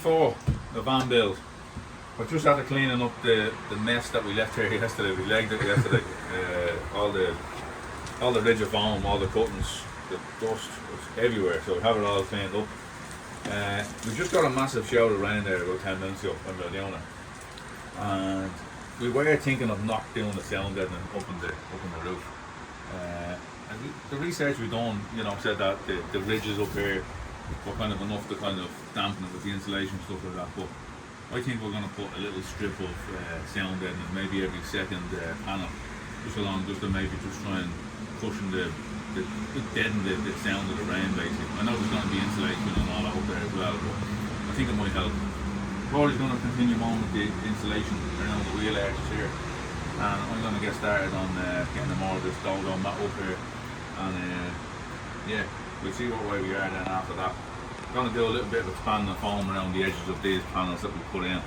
24, the van build. We're just after cleaning up the mess that we left here yesterday. We legged it yesterday. All the ridge of foam, all the cuttings, the dust was everywhere. So we have it all cleaned up. We just got a massive shower of rain there about 10 minutes ago when we were doing it. And we were thinking of not doing the sound deadening up in the roof. And the research we done, said that the ridges up here were kind of enough to kind of dampen it with the insulation stuff like that. But I think we're going to put a little strip of sound deadening, maybe every second panel, just to maybe just try and cushion deaden the sound of the rain basically. I know there's going to be insulation and all that up there as well, but I think it might help. Rory's going to continue on with the insulation around the wheel arches here, and I'm going to get started on getting more of this doggone mat up here, and yeah, we'll see what way we are then after that. I'm going to do a little bit of expanding foam around the edges of these panels that we put in.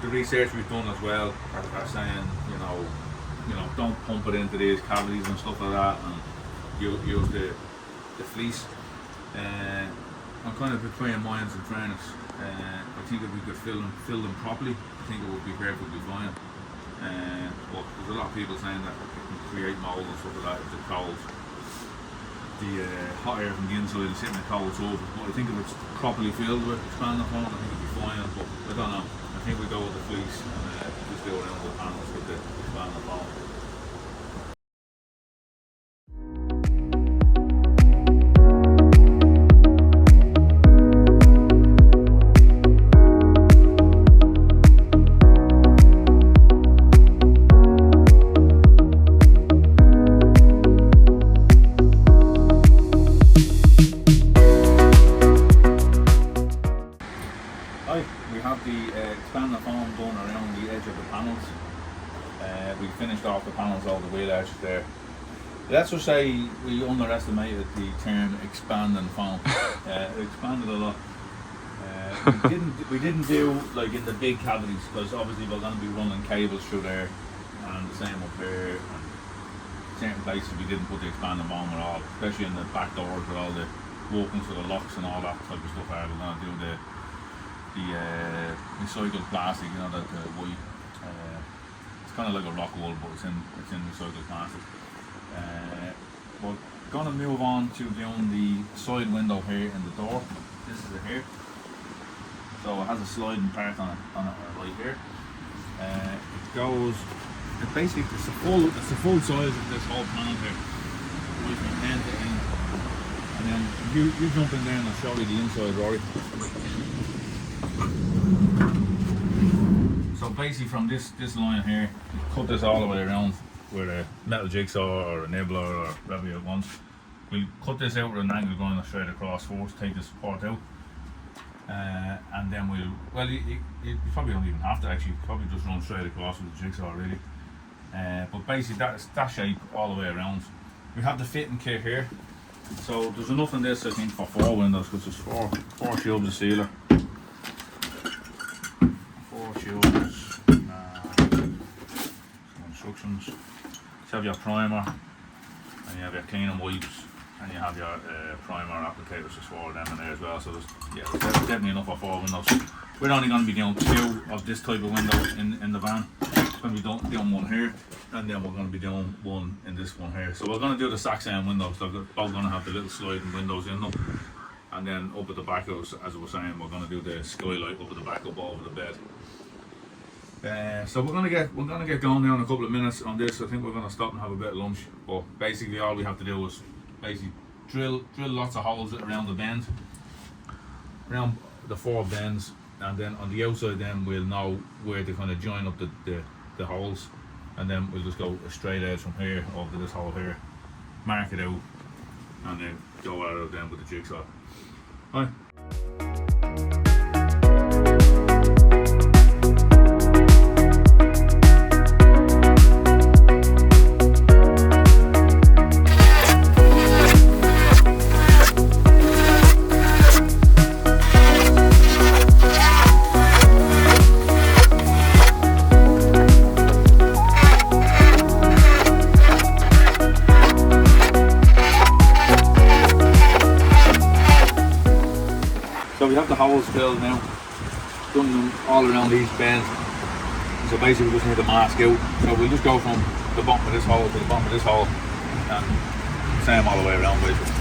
The research we've done as well are saying, don't pump it into these cavities and stuff like that, and use the fleece. I'm kind of between minds and trainers. I think if we could fill them properly, I think it would be perfectly fine. But there's a lot of people saying that it can create mold and stuff like that if it's cold. The hot air from the inside is hitting the cold surface, but I think if it's properly filled with expanding foam, I think it'll be fine. But I don't know. I think we go with the fleece and just do around the panels with the expanding foam. We have the expanding foam done around the edge of the panels. We finished off the panels, all the wheel arches there. Let's just say we underestimated the term expanding foam. It expanded a lot. We didn't do like in the big cavities, because obviously we're going to be running cables through there, and the same up here. And certain places we didn't put the expanding foam at all, especially in the back doors with all the walk-ins for the locks and all that type of stuff. We're going to do the recycled plastic, that white. It's kind of like a rock wool, but it's in recycled plastic. We're gonna move on to doing the side window here in the door. This is it here. So it has a sliding part on it right here. It goes. It's the full size of this whole panel here, right from end to end. And then you jump in there and I'll show you the inside, Rory. So basically from this line here, you cut this all the way around with a metal jigsaw or a nibbler or whatever you want. We'll cut this out with an angle grinder straight across first, take this part out, and then you probably don't even have to actually, probably just run straight across with the jigsaw really. But basically that's that shape all the way around. We have the fitting kit here. So there's enough in this I think for 4 windows, because there's four shields of sealer. 4 shields, some instructions. So you have your primer, and you have your cleaning wipes, and you have your primer applicators, just 4 of them in there as well. So there's definitely enough for 4 windows. We're only going to be doing 2 of this type of window in the van. We're going to be doing 1 here, and then we're going to be doing 1 in this one here. So we're going to do the exact same windows. They're both going to have the little sliding windows in them. And then up at the back, as I was saying, we're going to do the skylight up at the back, up over the bed. So we're gonna get going now in a couple of minutes on this. I think we're gonna stop and have a bit of lunch. But basically, all we have to do is basically drill lots of holes around the bend, around the 4 bends, and then on the outside, then we'll know where to kind of join up the holes, and then we'll just go a straight edge from here over to this hole here, mark it out, and then go at it then with the jigsaw. Right. panels now. Done them all around each bend. So basically we just need to mask out. So we'll just go from the bottom of this hole to the bottom of this hole and same all the way around basically.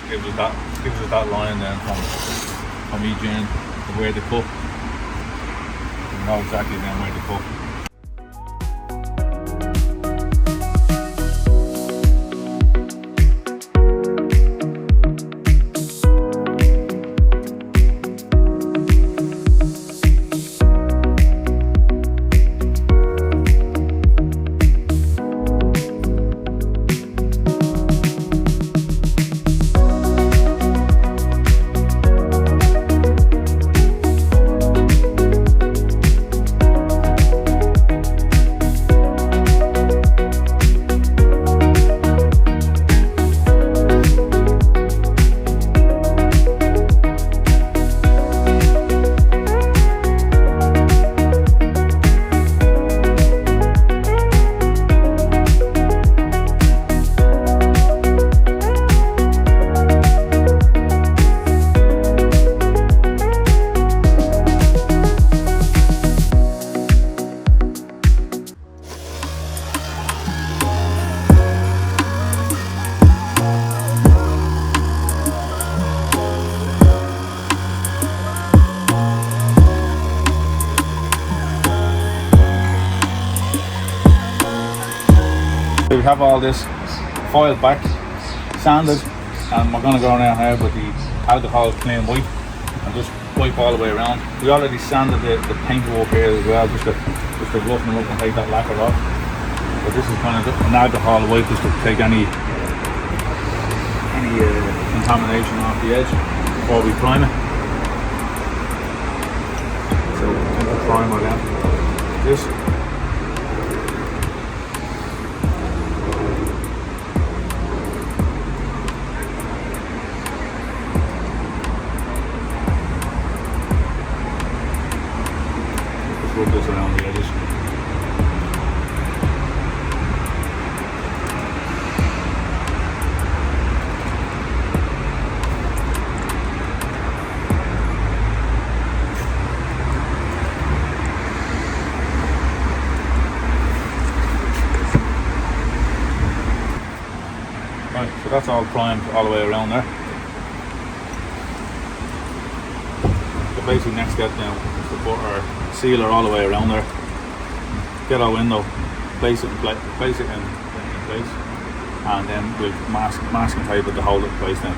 Just gives us that line then from each end to where to cut. We know exactly then where to cut. We have all this foiled back, sanded, and we're going to go now here with the alcohol clean white and just wipe all the way around. We already sanded the paintwork here as well, just to roughen them up and take that lacquer off. But this is kind of an alcohol wipe just to take any contamination off the edge before we prime it. So the primer then. This. Rub this around the edges. Right, so that's all primed all the way around there. The basic next step now is to put our sealer all the way around there. Get our window, place it in place, and then we'll mask and tape it to hold it in place then.